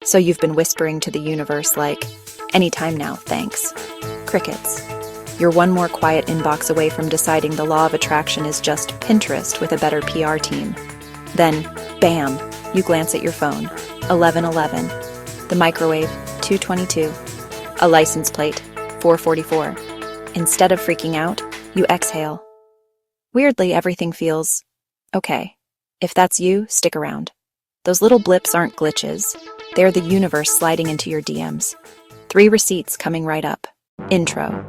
So you've been whispering to the universe like, anytime now, thanks. Crickets. You're one more quiet inbox away from deciding the law of attraction is just Pinterest with a better PR team. Then, bam, you glance at your phone. 11:11. The microwave, 2:22. A license plate, 4:44. Instead of freaking out, you exhale. Weirdly, everything feels okay. If that's you, stick around. Those little blips aren't glitches. They're the universe sliding into your DMs. 3 receipts coming right up. Intro.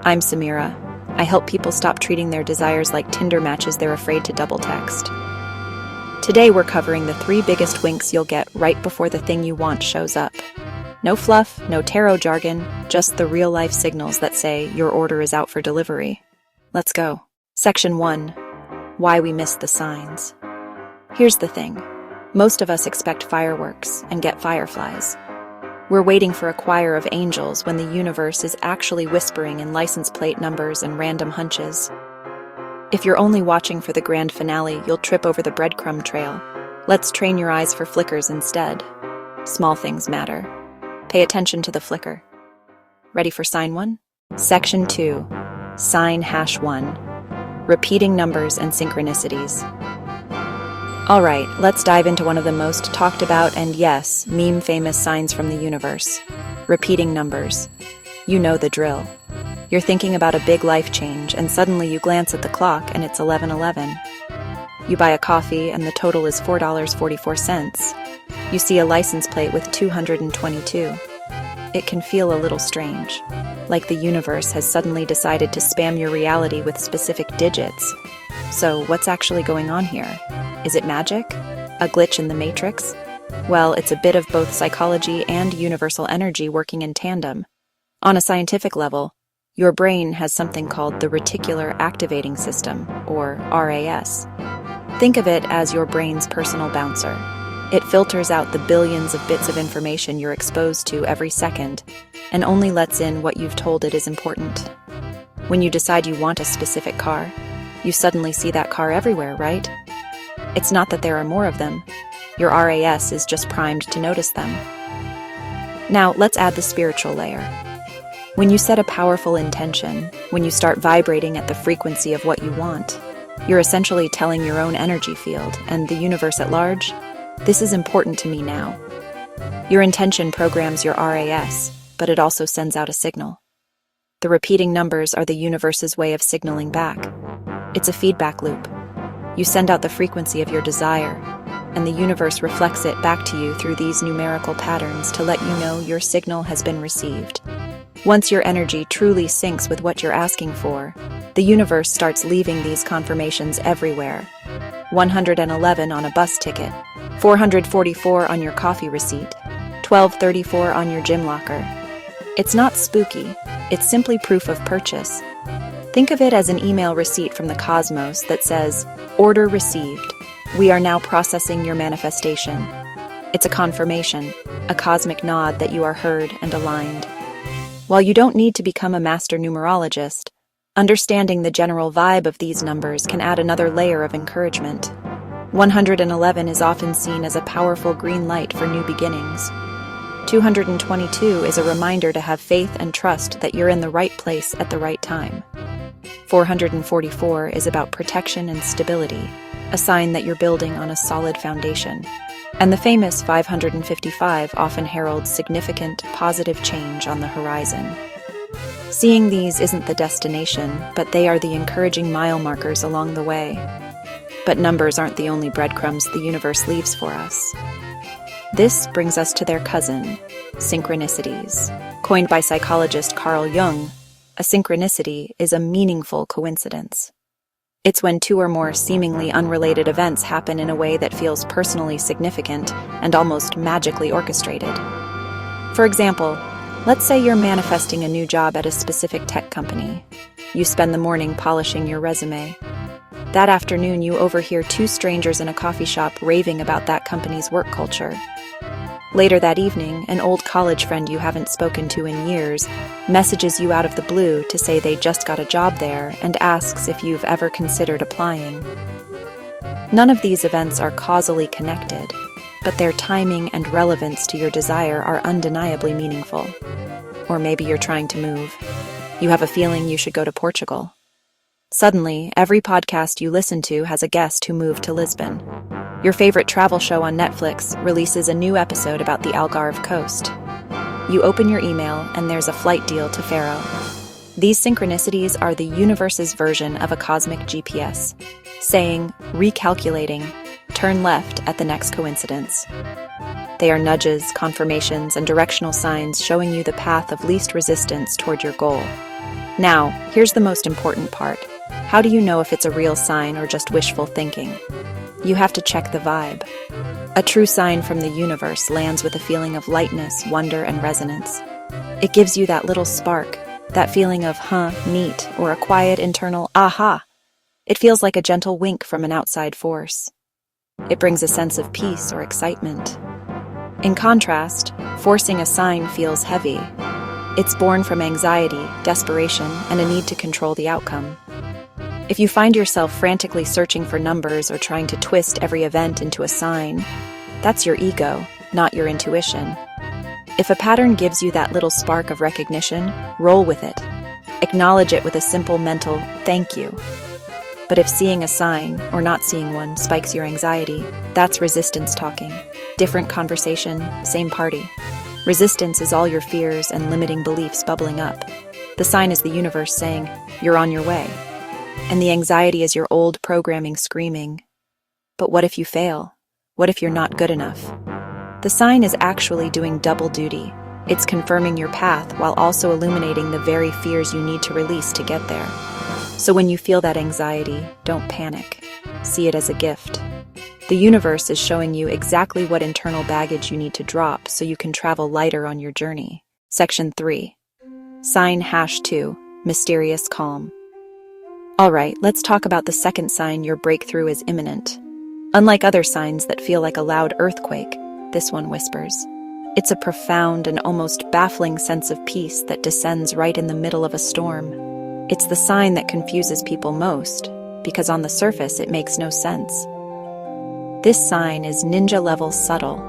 I'm Samira. I help people stop treating their desires like Tinder matches they're afraid to double text. Today we're covering the 3 biggest winks you'll get right before the thing you want shows up. No fluff, no tarot jargon, just the real-life signals that say your order is out for delivery. Let's go. Section 1. Why we miss the signs. Here's the thing. Most of us expect fireworks and get fireflies. We're waiting for a choir of angels when the universe is actually whispering in license plate numbers and random hunches. If you're only watching for the grand finale, you'll trip over the breadcrumb trail. Let's train your eyes for flickers instead. Small things matter. Pay attention to the flicker. Ready for sign 1? Section 2. Sign #1. Repeating numbers and synchronicities. Alright, let's dive into one of the most talked about and yes, meme-famous signs from the universe. Repeating numbers. You know the drill. You're thinking about a big life change and suddenly you glance at the clock and it's 11:11. You buy a coffee and the total is $4.44. You see a license plate with 222. It can feel a little strange, like the universe has suddenly decided to spam your reality with specific digits. So what's actually going on here? Is it magic? A glitch in the matrix? Well, it's a bit of both psychology and universal energy working in tandem. On a scientific level, your brain has something called the reticular activating system, or RAS. Think of it as your brain's personal bouncer. It filters out the billions of bits of information you're exposed to every second, and only lets in what you've told it is important. When you decide you want a specific car, you suddenly see that car everywhere, right? It's not that there are more of them. Your RAS is just primed to notice them. Now, let's add the spiritual layer. When you set a powerful intention, when you start vibrating at the frequency of what you want, you're essentially telling your own energy field and the universe at large, this is important to me now. Your intention programs your RAS, but it also sends out a signal. The repeating numbers are the universe's way of signaling back. It's a feedback loop. You send out the frequency of your desire, and the universe reflects it back to you through these numerical patterns to let you know your signal has been received. Once your energy truly syncs with what you're asking for, the universe starts leaving these confirmations everywhere. 111 on a bus ticket, 444 on your coffee receipt, 1234 on your gym locker. It's not spooky, it's simply proof of purchase. Think of it as an email receipt from the cosmos that says, "Order received. We are now processing your manifestation." It's a confirmation, a cosmic nod that you are heard and aligned. While you don't need to become a master numerologist, understanding the general vibe of these numbers can add another layer of encouragement. 111 is often seen as a powerful green light for new beginnings. 222 is a reminder to have faith and trust that you're in the right place at the right time. 444 is about protection and stability, a sign that you're building on a solid foundation. And the famous 555 often heralds significant, positive change on the horizon. Seeing these isn't the destination, but they are the encouraging mile markers along the way. But numbers aren't the only breadcrumbs the universe leaves for us. This brings us to their cousin, synchronicities. Coined by psychologist Carl Jung, a synchronicity is a meaningful coincidence. It's when 2 or more seemingly unrelated events happen in a way that feels personally significant and almost magically orchestrated. For example, let's say you're manifesting a new job at a specific tech company. You spend the morning polishing your resume. That afternoon, you overhear 2 strangers in a coffee shop raving about that company's work culture. Later that evening, an old college friend you haven't spoken to in years messages you out of the blue to say they just got a job there and asks if you've ever considered applying. None of these events are causally connected, but their timing and relevance to your desire are undeniably meaningful. Or maybe you're trying to move. You have a feeling you should go to Portugal. Suddenly, every podcast you listen to has a guest who moved to Lisbon. Your favorite travel show on Netflix releases a new episode about the Algarve coast. You open your email and there's a flight deal to Faro. These synchronicities are the universe's version of a cosmic GPS, saying, recalculating, turn left at the next coincidence. They are nudges, confirmations, and directional signs showing you the path of least resistance toward your goal. Now, here's the most important part. How do you know if it's a real sign or just wishful thinking? You have to check the vibe. A true sign from the universe lands with a feeling of lightness, wonder, and resonance. It gives you that little spark, that feeling of, neat, or a quiet internal, aha. It feels like a gentle wink from an outside force. It brings a sense of peace or excitement. In contrast, forcing a sign feels heavy. It's born from anxiety, desperation, and a need to control the outcome. If you find yourself frantically searching for numbers or trying to twist every event into a sign, that's your ego, not your intuition. If a pattern gives you that little spark of recognition, roll with it. Acknowledge it with a simple mental thank you. But if seeing a sign, or not seeing one, spikes your anxiety, that's resistance talking. Different conversation, same party. Resistance is all your fears and limiting beliefs bubbling up. The sign is the universe saying, you're on your way. And the anxiety is your old programming screaming, but what if you fail? What if you're not good enough? The sign is actually doing double duty. It's confirming your path while also illuminating the very fears you need to release to get there. So when you feel that anxiety, don't panic. See it as a gift. The universe is showing you exactly what internal baggage you need to drop so you can travel lighter on your journey. Section 3. Sign #2, Mysterious Calm. Alright, let's talk about the second sign your breakthrough is imminent. Unlike other signs that feel like a loud earthquake, this one whispers. It's a profound and almost baffling sense of peace that descends right in the middle of a storm. It's the sign that confuses people most, because on the surface it makes no sense. This sign is ninja-level subtle.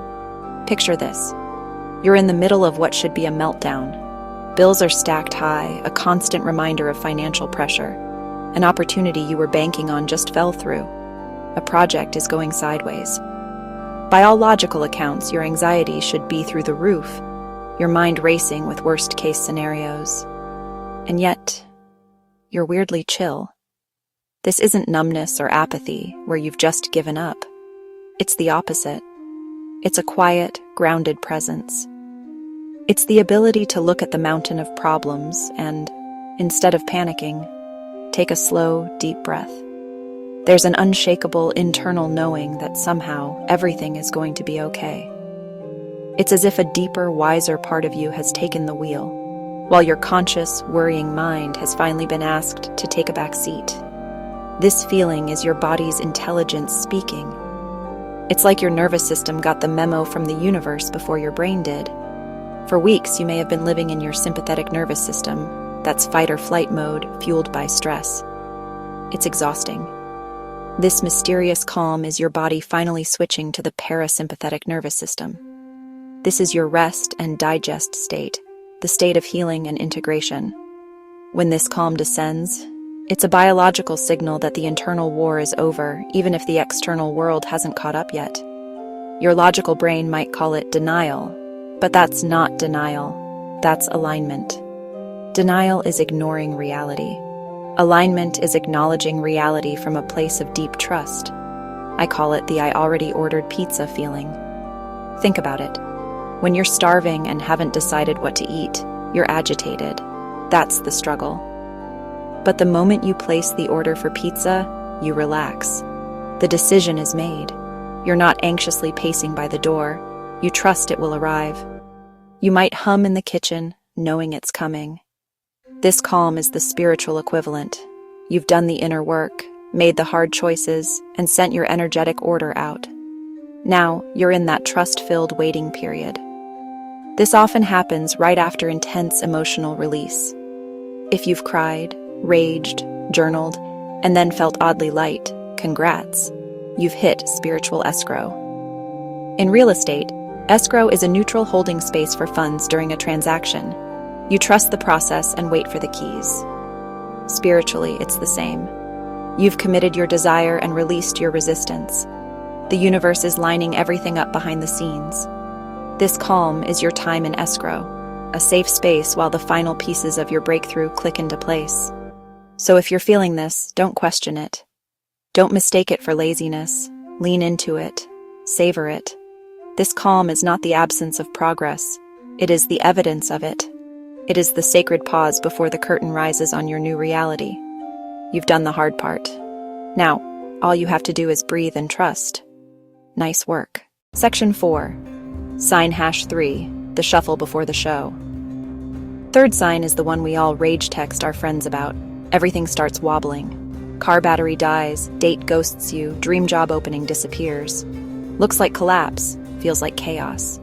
Picture this. You're in the middle of what should be a meltdown. Bills are stacked high, a constant reminder of financial pressure. An opportunity you were banking on just fell through. A project is going sideways. By all logical accounts, your anxiety should be through the roof, your mind racing with worst-case scenarios. And yet, you're weirdly chill. This isn't numbness or apathy, where you've just given up. It's the opposite. It's a quiet, grounded presence. It's the ability to look at the mountain of problems and, instead of panicking, take a slow, deep breath. There's an unshakable internal knowing that somehow everything is going to be okay. It's as if a deeper, wiser part of you has taken the wheel, while your conscious, worrying mind has finally been asked to take a back seat. This feeling is your body's intelligence speaking. It's like your nervous system got the memo from the universe before your brain did. For weeks, you may have been living in your sympathetic nervous system. That's fight or flight mode, fueled by stress. It's exhausting. This mysterious calm is your body finally switching to the parasympathetic nervous system. This is your rest and digest state, the state of healing and integration. When this calm descends, it's a biological signal that the internal war is over, even if the external world hasn't caught up yet. Your logical brain might call it denial, but that's not denial. That's alignment. Denial is ignoring reality. Alignment is acknowledging reality from a place of deep trust. I call it the I already ordered pizza feeling. Think about it. When you're starving and haven't decided what to eat, you're agitated. That's the struggle. But the moment you place the order for pizza, you relax. The decision is made. You're not anxiously pacing by the door. You trust it will arrive. You might hum in the kitchen, knowing it's coming. This calm is the spiritual equivalent. You've done the inner work, made the hard choices, and sent your energetic order out. Now, you're in that trust-filled waiting period. This often happens right after intense emotional release. If you've cried, raged, journaled, and then felt oddly light, congrats. You've hit spiritual escrow. In real estate, escrow is a neutral holding space for funds during a transaction. You trust the process and wait for the keys. Spiritually, it's the same. You've committed your desire and released your resistance. The universe is lining everything up behind the scenes. This calm is your time in escrow, a safe space while the final pieces of your breakthrough click into place. So if you're feeling this, don't question it. Don't mistake it for laziness. Lean into it. Savor it. This calm is not the absence of progress. It is the evidence of it. It is the sacred pause before the curtain rises on your new reality. You've done the hard part. Now, all you have to do is breathe and trust. Nice work. Section 4. Sign #3, the shuffle before the show. Third sign is the one we all rage text our friends about. Everything starts wobbling. Car battery dies, date ghosts you, dream job opening disappears. Looks like collapse, feels like chaos.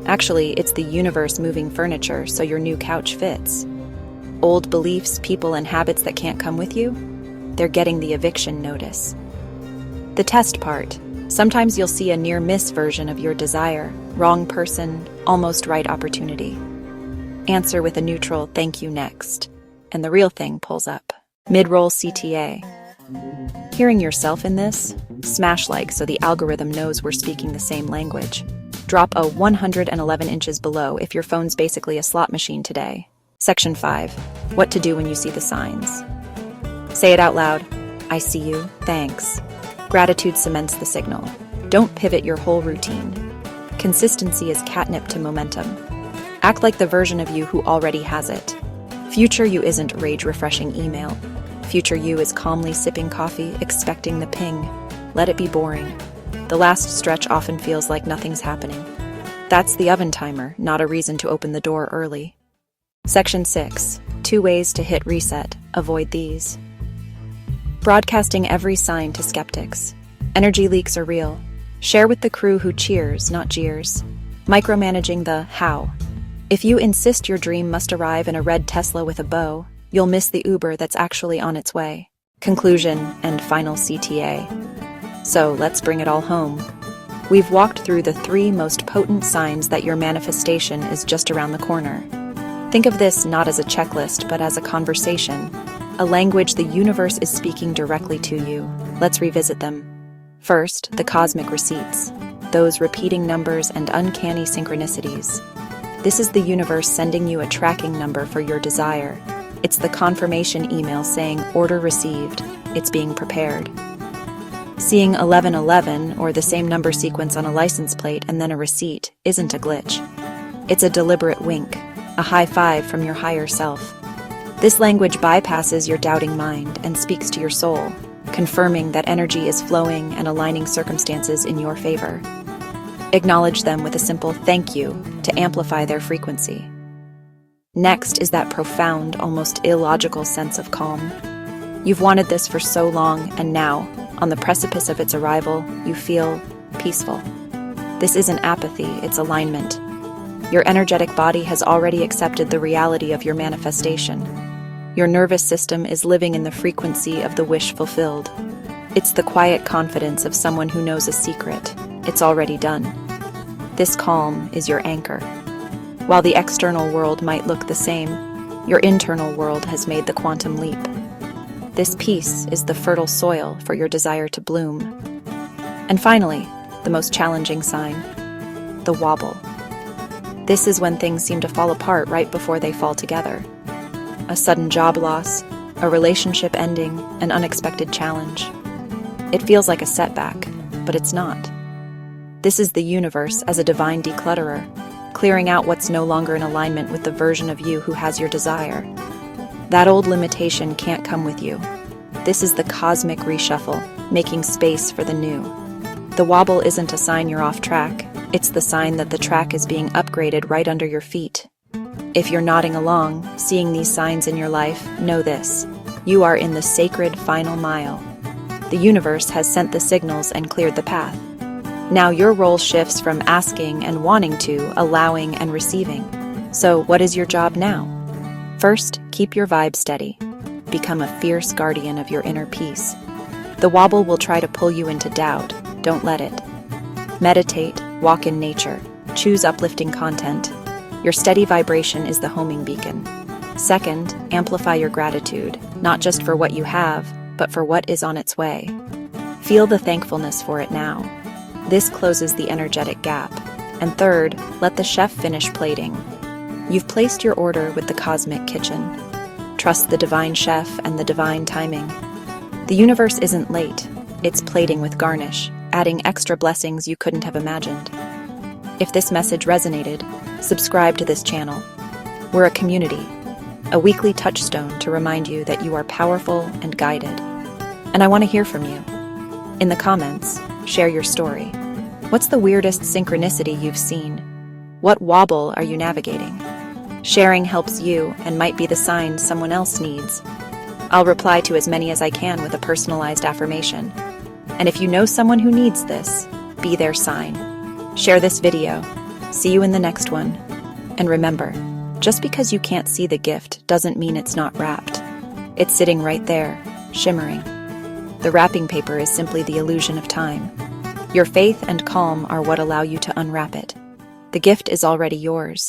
Actually, it's the universe moving furniture so your new couch fits. Old beliefs, people, and habits that can't come with you? They're getting the eviction notice. The test part. Sometimes you'll see a near-miss version of your desire. Wrong person, almost right opportunity. Answer with a neutral "thank you next." And the real thing pulls up. Mid-roll CTA. Hearing yourself in this? Smash like so the algorithm knows we're speaking the same language. Drop a 111 inches below if your phone's basically a slot machine today. Section 5. What to do when you see the signs. Say it out loud. I see you, thanks. Gratitude cements the signal. Don't pivot your whole routine. Consistency is catnip to momentum. Act like the version of you who already has it. Future you isn't rage-refreshing email. Future you is calmly sipping coffee, expecting the ping. Let it be boring. The last stretch often feels like nothing's happening. That's the oven timer, not a reason to open the door early. Section 6. 2 ways to hit reset. Avoid these. Broadcasting every sign to skeptics. Energy leaks are real. Share with the crew who cheers, not jeers. Micromanaging the how. If you insist your dream must arrive in a red Tesla with a bow, you'll miss the Uber that's actually on its way. Conclusion and final CTA. So let's bring it all home. We've walked through the 3 most potent signs that your manifestation is just around the corner. Think of this not as a checklist, but as a conversation, a language the universe is speaking directly to you. Let's revisit them. First, the cosmic receipts, those repeating numbers and uncanny synchronicities. This is the universe sending you a tracking number for your desire. It's the confirmation email saying, order received, it's being prepared. Seeing 1111 or the same number sequence on a license plate and then a receipt isn't a glitch. It's a deliberate wink, a high five from your higher self. This language bypasses your doubting mind and speaks to your soul, confirming that energy is flowing and aligning circumstances in your favor. Acknowledge them with a simple thank you to amplify their frequency. Next is that profound, almost illogical sense of calm. You've wanted this for so long, and now, on the precipice of its arrival, you feel peaceful. This isn't apathy, it's alignment. Your energetic body has already accepted the reality of your manifestation. Your nervous system is living in the frequency of the wish fulfilled. It's the quiet confidence of someone who knows a secret. It's already done. This calm is your anchor. While the external world might look the same, your internal world has made the quantum leap. This peace is the fertile soil for your desire to bloom. And finally, the most challenging sign, the wobble. This is when things seem to fall apart right before they fall together. A sudden job loss, a relationship ending, an unexpected challenge. It feels like a setback, but it's not. This is the universe as a divine declutterer, clearing out what's no longer in alignment with the version of you who has your desire. That old limitation can't come with you. This is the cosmic reshuffle, making space for the new. The wobble isn't a sign you're off track, it's the sign that the track is being upgraded right under your feet. If you're nodding along, seeing these signs in your life, know this: you are in the sacred final mile. The universe has sent the signals and cleared the path. Now your role shifts from asking and wanting to allowing and receiving. So what is your job now? First, keep your vibe steady. Become a fierce guardian of your inner peace. The wobble will try to pull you into doubt. Don't let it. Meditate, Walk in nature. Choose uplifting content. Your steady vibration is the homing beacon. Second, amplify your gratitude, not just for what you have, but for what is on its way. Feel the thankfulness for it now. This closes the energetic gap. And third, let the chef finish plating. You've placed your order with the cosmic kitchen. Trust the divine chef and the divine timing. The universe isn't late. It's plating with garnish, adding extra blessings you couldn't have imagined. If this message resonated, subscribe to this channel. We're a community, a weekly touchstone to remind you that you are powerful and guided. And I want to hear from you. In the comments, share your story. What's the weirdest synchronicity you've seen? What wobble are you navigating? Sharing helps you and might be the sign someone else needs. I'll reply to as many as I can with a personalized affirmation. And if you know someone who needs this, be their sign. Share this video. See you in the next one. And remember, just because you can't see the gift doesn't mean it's not wrapped. It's sitting right there, shimmering. The wrapping paper is simply the illusion of time. Your faith and calm are what allow you to unwrap it. The gift is already yours.